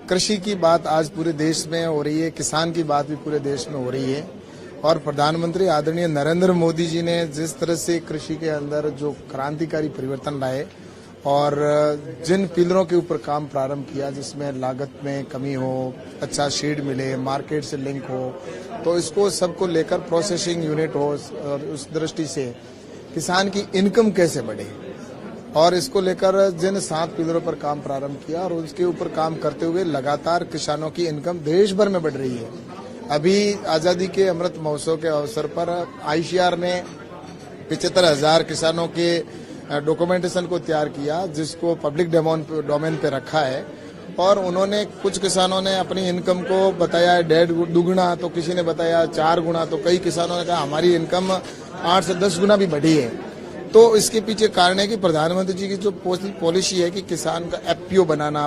कृषि की बात आज पूरे देश में हो रही है, किसान की बात भी पूरे देश में हो रही है और प्रधानमंत्री आदरणीय नरेंद्र मोदी जी ने जिस तरह से कृषि के अंदर जो क्रांतिकारी परिवर्तन लाए और जिन पिलरों के ऊपर काम प्रारंभ किया, जिसमें लागत में कमी हो, अच्छा सीड मिले, मार्केट से लिंक हो, तो इसको सबको लेकर प्रोसेसिंग यूनिट हो और उस दृष्टि से किसान की इनकम कैसे बढ़े और इसको लेकर जिन 7 पिलरों पर काम प्रारंभ किया और उसके ऊपर काम करते हुए लगातार किसानों की इनकम देश भर में बढ़ रही है। अभी आजादी के अमृत महोत्सव के अवसर पर आईसीआर ने 75,000 किसानों के डॉक्यूमेंटेशन को तैयार किया, जिसको पब्लिक डोमेन पे रखा है और उन्होंने कुछ किसानों ने अपनी इनकम को बताया 1.5 दुगुना, तो किसी ने बताया 4 गुना, तो कई किसानों ने कहा हमारी इनकम 8 से 10 गुना भी बढ़ी है। तो इसके पीछे कारण है कि प्रधानमंत्री जी की जो पॉलिसी है कि किसान का एफपीओ बनाना,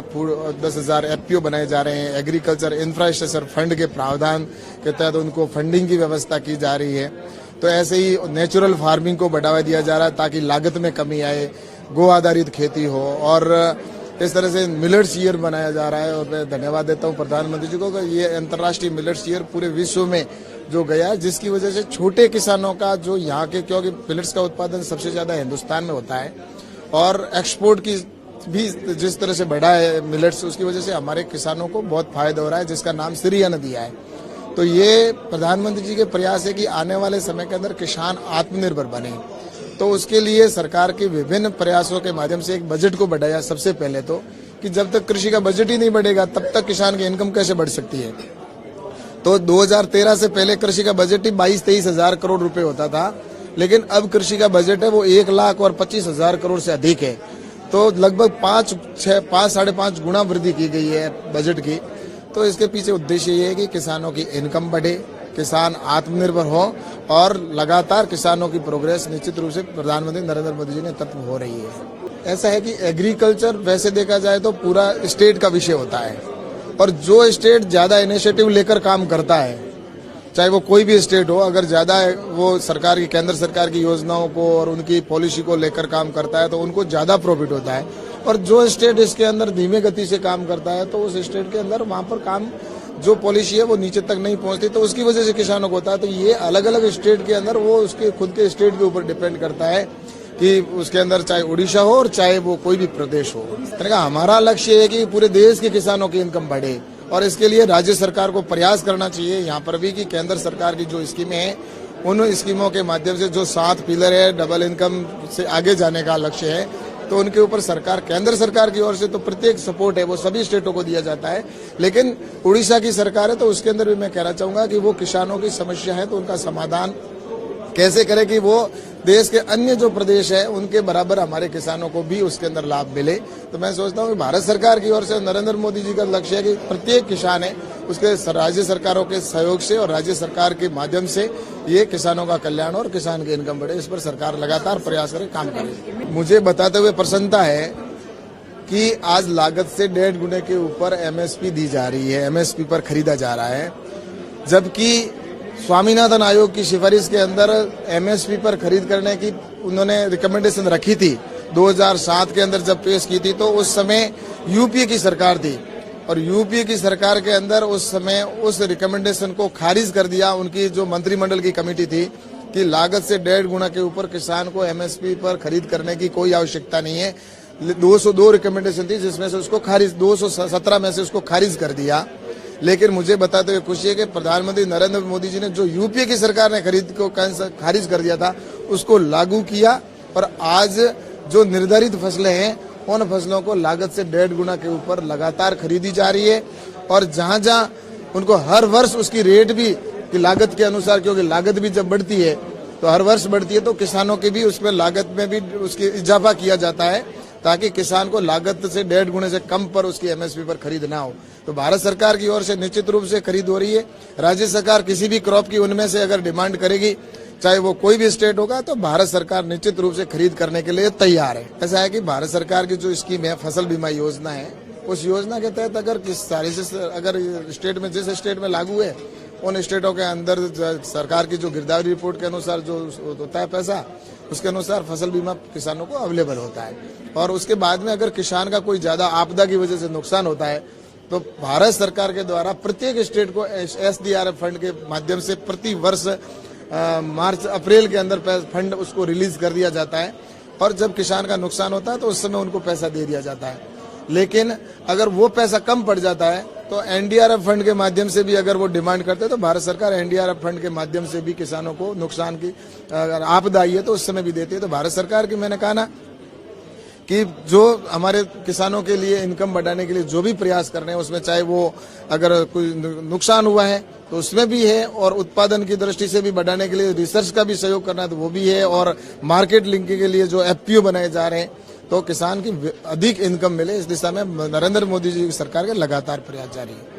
10,000 एफपीओ बनाए जा रहे हैं, एग्रीकल्चर इंफ्रास्ट्रक्चर फंड के प्रावधान के तहत उनको फंडिंग की व्यवस्था की जा रही है। तो ऐसे ही नेचुरल फार्मिंग को बढ़ावा दिया जा रहा है ताकि लागत में कमी आए, गो आधारित खेती हो और इस तरह से मिलेट्स ईयर बनाया जा रहा है। और मैं धन्यवाद देता हूं प्रधानमंत्री जी को कि ये अंतर्राष्ट्रीय मिलेट्स ईयर पूरे विश्व में जो गया, जिसकी वजह से छोटे किसानों का जो यहाँ के, क्योंकि मिलेट्स का उत्पादन सबसे ज्यादा हिंदुस्तान में होता है और एक्सपोर्ट की भी जिस तरह से बढ़ा है मिलेट्स, उसकी वजह से हमारे किसानों को बहुत फायदा हो रहा है, जिसका नाम श्री अन्न दिया है। तो ये प्रधानमंत्री जी के प्रयास है कि आने वाले समय के अंदर किसान आत्मनिर्भर बने। तो उसके लिए सरकार के विभिन्न प्रयासों के माध्यम से एक बजट को बढ़ाया। सबसे पहले तो कि जब तक कृषि का बजट ही नहीं बढ़ेगा तब तक किसान की इनकम कैसे बढ़ सकती है। तो 2013 से पहले कृषि का बजट ही 22-23 हजार करोड़ रुपए होता था, लेकिन अब कृषि का बजट है वो 1,25,000 करोड़ से अधिक है। तो लगभग 5-5.5 गुना वृद्धि की गई है बजट की। तो इसके पीछे उद्देश्य ये है कि किसानों की इनकम बढ़े, किसान आत्मनिर्भर हो और लगातार किसानों की प्रोग्रेस निश्चित रूप से प्रधानमंत्री नरेंद्र मोदी जी ने तत्व हो रही है। ऐसा है कि एग्रीकल्चर वैसे देखा जाए तो पूरा स्टेट का विषय होता है और जो स्टेट ज्यादा इनिशिएटिव लेकर काम करता है, चाहे वो कोई भी स्टेट हो, अगर ज्यादा वो सरकार की, केंद्र सरकार की योजनाओं को और उनकी पॉलिसी को लेकर काम करता है तो उनको ज्यादा प्रॉफिट होता है। और जो स्टेट इसके अंदर धीमे गति से काम करता है तो उस स्टेट के अंदर वहां पर काम जो पॉलिसी है वो नीचे तक नहीं पहुंचती, तो उसकी वजह से किसानों को होता है। तो ये अलग अलग स्टेट के अंदर वो उसके खुद के स्टेट के ऊपर डिपेंड करता है कि उसके अंदर चाहे उड़ीसा हो और चाहे वो कोई भी प्रदेश हो। हमारा लक्ष्य है कि पूरे देश के किसानों की इनकम बढ़े और इसके लिए राज्य सरकार को प्रयास करना चाहिए यहाँ पर भी कि केंद्र सरकार की जो स्कीमें हैं उन स्कीमों के माध्यम से जो 7 पिलर है, डबल इनकम से आगे जाने का लक्ष्य है, तो उनके ऊपर सरकार, केंद्र सरकार की ओर से तो प्रत्येक सपोर्ट है वो सभी स्टेटों को दिया जाता है। लेकिन उड़ीसा की सरकार है तो उसके अंदर भी मैं कहना चाहूंगा कि वो किसानों की समस्या है तो उनका समाधान कैसे करे कि वो देश के अन्य जो प्रदेश है उनके बराबर हमारे किसानों को भी उसके अंदर लाभ मिले। तो मैं सोचता हूँ कि भारत सरकार की ओर से नरेंद्र मोदी जी का लक्ष्य है कि प्रत्येक किसान है उसके राज्य सरकारों के सहयोग से और राज्य सरकार के माध्यम से ये किसानों का कल्याण और किसान की इनकम बढ़े, इस पर सरकार लगातार प्रयास करे, काम करे। मुझे बताते हुए प्रसन्नता है कि आज लागत से 1.5 गुने के ऊपर एमएसपी दी जा रही है, एमएसपी पर खरीदा जा रहा है, जबकि स्वामीनाथन आयोग की सिफारिश के अंदर एमएसपी पर खरीद करने की उन्होंने रिकमेंडेशन रखी थी 2007 के अंदर जब पेश की थी। तो उस समय यूपीए की सरकार थी और यूपीए की सरकार के अंदर उस समय उस रिकमेंडेशन को खारिज कर दिया। उनकी जो मंत्रिमंडल की कमेटी थी कि लागत से 1.5 गुना के ऊपर किसान को एमएसपी पर खरीद करने की कोई आवश्यकता नहीं है। 202 रिकमेंडेशन थी जिसमें से उसको खारिज 217 में से उसको खारिज कर दिया। लेकिन मुझे बताते हुए खुशी है कि प्रधानमंत्री नरेंद्र मोदी जी ने जो यूपीए की सरकार ने खरीद को खारिज कर दिया था उसको लागू किया और आज जो निर्धारित फसलें हैं उन फसलों को लागत से 1.5 गुना के ऊपर लगातार खरीदी जा रही है। और जहां जहां उनको हर वर्ष उसकी रेट भी कि लागत के अनुसार, क्योंकि लागत भी जब बढ़ती है तो हर वर्ष बढ़ती है, तो किसानों की भी उसमें लागत में भी उसकी इजाफा किया जाता है ताकि किसान को लागत से 1.5 गुने से कम पर उसकी एमएसपी पर खरीद ना हो। तो भारत सरकार की ओर से निश्चित रूप से खरीद हो रही है। राज्य सरकार किसी भी क्रॉप की उनमें से अगर डिमांड करेगी, चाहे वो कोई भी स्टेट होगा, तो भारत सरकार निश्चित रूप से खरीद करने के लिए तैयार है। ऐसा है कि भारत सरकार की जो स्कीम है, फसल बीमा योजना है, उस योजना के तहत अगर अगर स्टेट में, जिस स्टेट में लागू है उन स्टेटों के अंदर सरकार की जो गिरदावरी रिपोर्ट के अनुसार जो होता है पैसा, उसके अनुसार फसल बीमा किसानों को अवेलेबल होता है। और उसके बाद में अगर किसान का कोई ज्यादा आपदा की वजह से नुकसान होता है तो भारत सरकार के द्वारा प्रत्येक स्टेट को SDRF फंड के माध्यम से प्रति वर्ष मार्च अप्रैल के अंदर फंड उसको रिलीज कर दिया जाता है और जब किसान का नुकसान होता है तो उस समय उनको पैसा दे दिया जाता है। लेकिन अगर वो पैसा कम पड़ जाता है तो NDRF फंड के माध्यम से भी अगर वो डिमांड करते हैं तो भारत सरकार NDRF फंड के माध्यम से भी किसानों को नुकसान की अगर आपदा आई है तो उस समय भी देती है। तो भारत सरकार की मैंने कहा ना कि जो हमारे किसानों के लिए इनकम बढ़ाने के लिए जो भी प्रयास कर रहे हैं उसमें चाहे वो अगर कोई नुकसान हुआ है तो उसमें भी है और उत्पादन की दृष्टि से भी बढ़ाने के लिए रिसर्च का भी सहयोग करना है तो वो भी है और मार्केट लिंकिंग के लिए जो FPO बनाए जा रहे हैं तो किसान की अधिक इनकम मिले इस दिशा में नरेंद्र मोदी जी की सरकार के लगातार प्रयास जारी है।